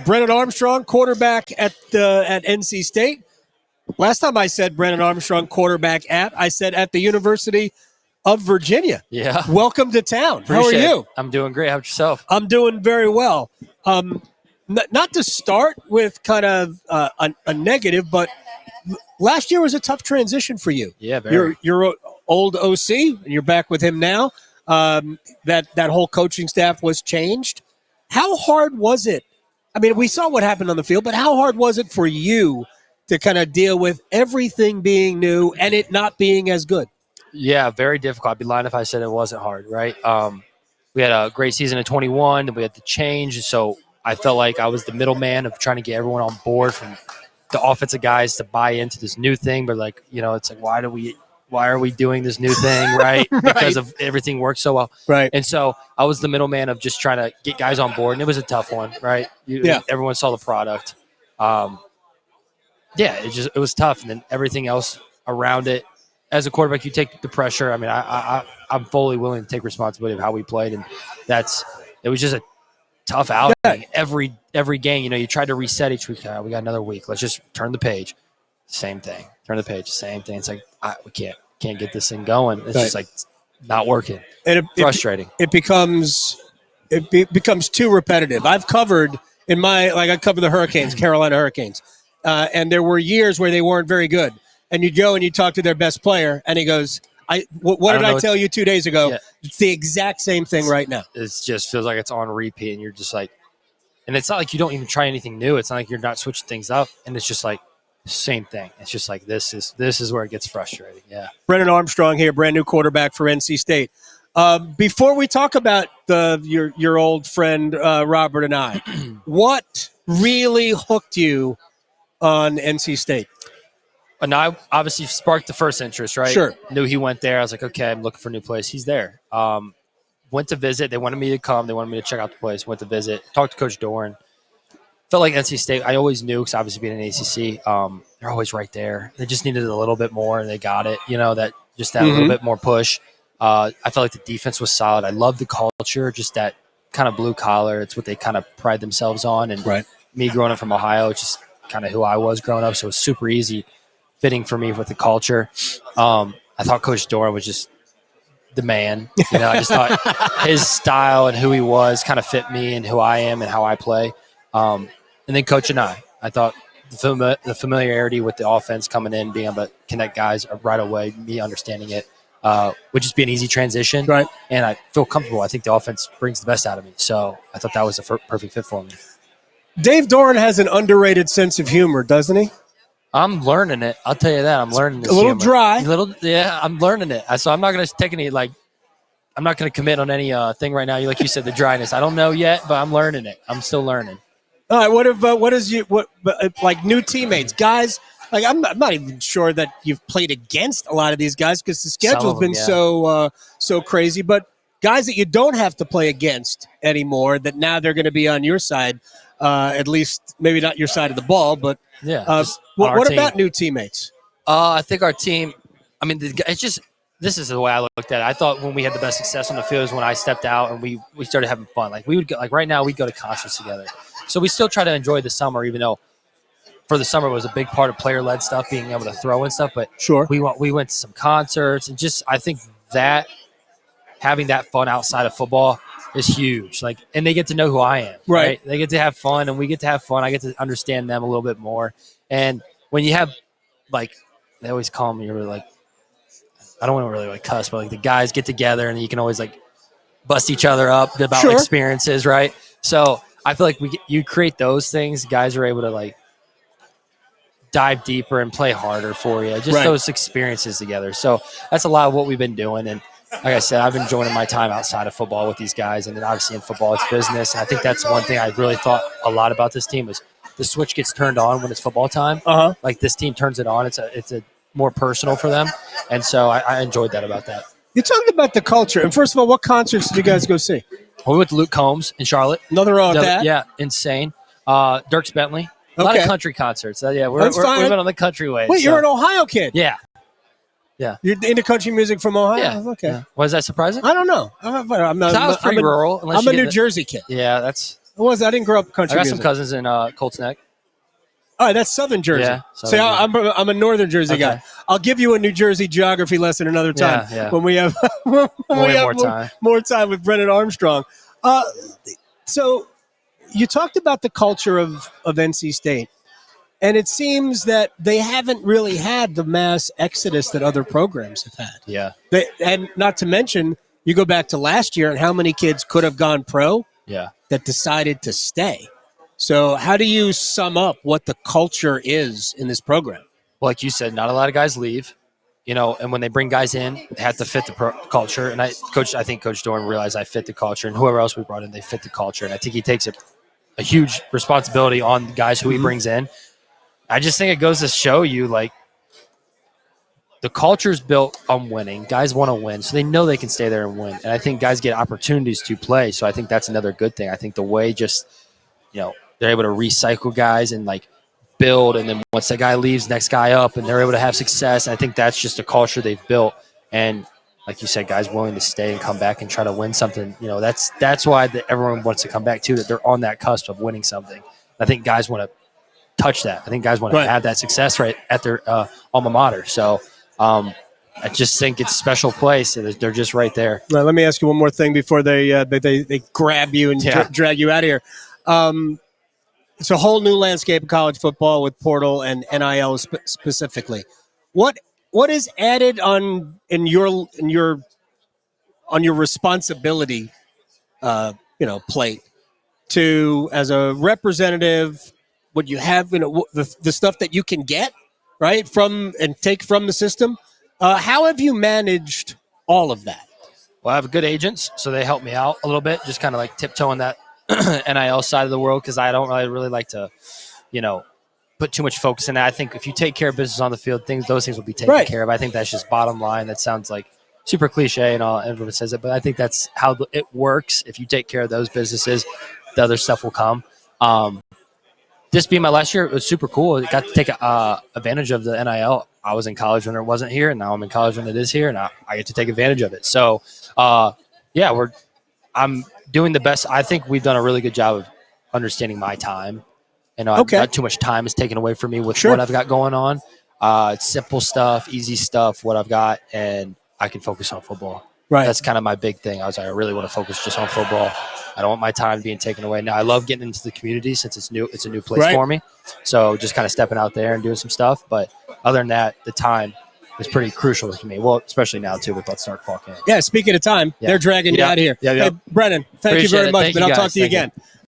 Brennan Armstrong, quarterback at NC State. Last time I said Brennan Armstrong, quarterback I said at the University of Virginia. Yeah. Welcome to town. How are you? I'm doing great. How about yourself? I'm doing very well. Not to start with kind of a negative, but last year was a tough transition for you. Yeah, very. You're old OC, and you're back with him now. That whole coaching staff was changed. How hard was it? I mean, we saw what happened on the field, but how hard was it for you to kind of deal with everything being new and it not being as good? Yeah, very difficult. I'd be lying if I said it wasn't hard, right? We had a great season in 21, and we had to change. So I felt like I was the middleman of trying to get everyone on board, from the offensive guys to buy into this new thing. But it's like, why are we doing this new thing, right? Right. Because of everything works so well. Right. And so I was the middleman of just trying to get guys on board, and it was a tough one, right? Everyone saw the product. It was tough. And then everything else around it. As a quarterback, you take the pressure. I mean, I'm fully willing to take responsibility of how we played, and it was just a tough outing. Yeah. Every game, you try to reset each week. We got another week. Let's just turn the page. Same thing. Turn the page. Same thing. It's like we can't get this thing going. It's just like not working. And frustrating. It becomes too repetitive. I've covered I covered the Hurricanes, Carolina Hurricanes, and there were years where they weren't very good. And you'd go and you talk to their best player, and he goes, what did I tell you 2 days ago? Yeah. It's the exact same thing right now. It just feels like it's on repeat, and you're just like – and it's not like you don't even try anything new. It's not like you're not switching things up, and it's just like same thing. It's just like this is where it gets frustrating, yeah. Brennan Armstrong here, brand new quarterback for NC State. Before we talk about your old friend Robert and I, what really hooked you on NC State? And I obviously sparked the first interest, right? Sure. Knew he went there. I was like, okay, I'm looking for a new place. He's there. Went to visit. They wanted me to come. They wanted me to check out the place. Went to visit. Talked to Coach Doran. Felt like NC State, I always knew, because obviously being an ACC, they're always right there. They just needed a little bit more, and they got it. That little bit more push. I felt like the defense was solid. I love the culture, just that kind of blue collar. It's what they kind of pride themselves on. And me growing up from Ohio, it's just kind of who I was growing up, so it was super easy fitting for me with the culture. I thought Coach Doran was just the man. I just thought his style and who he was kind of fit me and who I am and how I play. And then Coach and I thought the familiarity with the offense coming in, being able to connect guys right away, me understanding it, would just be an easy transition. Right. And I feel comfortable. I think the offense brings the best out of me. So I thought that was a perfect fit for me. Dave Doran has an underrated sense of humor, doesn't he? I'm learning it. I'll tell you that. I'm learning this. A little dry. I'm learning it. So I'm not going to take any, I'm not going to commit on any thing right now. Like you said, the dryness. I don't know yet, but I'm learning it. I'm still learning. All right. New teammates, guys? I'm not even sure that you've played against a lot of these guys because the schedule's been so crazy. But guys that you don't have to play against anymore, that now they're going to be on your side, at least maybe not your side of the ball, but. Yeah. What about new teammates? I think our team, it's just, this is the way I looked at it. I thought when we had the best success on the field is when I stepped out and we started having fun. We would go, right now we'd go to concerts together. So we still try to enjoy the summer, even though for the summer was a big part of player-led stuff, being able to throw and stuff. But sure, we went to some concerts, and just I think that having that fun outside of football is huge. And they get to know who I am. Right? They get to have fun, and we get to have fun. I get to understand them a little bit more. And when you have, they always call me, I don't want to really cuss, but the guys get together and you can always bust each other up about experiences, right? So I feel like you create those things. Guys are able to dive deeper and play harder for you. Just those experiences together. So that's a lot of what we've been doing. And like I said, I've been enjoying my time outside of football with these guys. And then obviously in football, it's business. And I think that's one thing I really thought a lot about this team is the switch gets turned on when it's football time. This team turns it on. It's a more personal for them. And so I enjoyed that about that. You talked about the culture. And first of all, what concerts did you guys go see? We went to Luke Combs in Charlotte. Nothing wrong with that. Yeah, insane. Dierks Bentley. A lot of country concerts. We've been on the country way. Wait, you're an Ohio kid? Yeah. You're into country music from Ohio? Yeah. Okay. Yeah. Was that surprising? I don't know. I was pretty rural. I'm a New Jersey kid. Yeah, that's I didn't grow up I country got music. some cousins in Colts Neck. Oh, that's Southern Jersey. Yeah, See, I'm a Northern Jersey guy. I'll give you a New Jersey geography lesson another time when we have more time with Brennan Armstrong. So you talked about the culture of NC State, and it seems that they haven't really had the mass exodus that other programs have had. Yeah. And not to mention, you go back to last year and how many kids could have gone pro that decided to stay. So how do you sum up what the culture is in this program? Well, like you said, not a lot of guys leave, and when they bring guys in, they have to fit the culture. And I think Coach Dorn realized I fit the culture, and whoever else we brought in, they fit the culture. And I think he takes a huge responsibility on the guys who he brings in. I just think it goes to show you, like, the culture's built on winning. Guys want to win, so they know they can stay there and win. And I think guys get opportunities to play, so I think that's another good thing. I think the way they're able to recycle guys and, like, build, and then once that guy leaves, next guy up, and they're able to have success. And I think that's just a culture they've built. And like you said, guys willing to stay and come back and try to win something. That's why everyone wants to come back too, that they're on that cusp of winning something. I think guys want to touch that. I think guys want to have that success right at their alma mater. So I just think it's a special place, and they're just right there. Well, let me ask you one more thing before they grab you and drag you out of here. It's a whole new landscape of college football with portal and NIL specifically. What is added on your responsibility, plate to, as a representative, what you have, the stuff that you can get right from and take from the system. How have you managed all of that? Well, I have good agents, so they help me out a little bit, just kind of like tiptoeing that NIL side of the world, because I don't really like to, put too much focus in that. I think if you take care of business on the field, those things will be taken care of. I think that's just bottom line. That sounds like super cliche and all, everyone says it, but I think that's how it works. If you take care of those businesses, the other stuff will come. This being my last year, it was super cool. I got to take advantage of the NIL. I was in college when it wasn't here, and now I'm in college when it is here, and I get to take advantage of it. So, I'm doing the best. I think we've done a really good job of understanding my time. Not too much time is taken away from me with what I've got going on. It's simple stuff, easy stuff, what I've got, and I can focus on football. Right. That's kind of my big thing. I really want to focus just on football. I don't want my time being taken away. Now, I love getting into the community since it's new. It's a new place for me. So just kind of stepping out there and doing some stuff. But other than that, the time is pretty crucial to me. Well, especially now, too, with that start fall camp. Yeah, speaking of time, they're dragging you out of here. Hey, Brennan, thank you very much, but I'll talk to you again.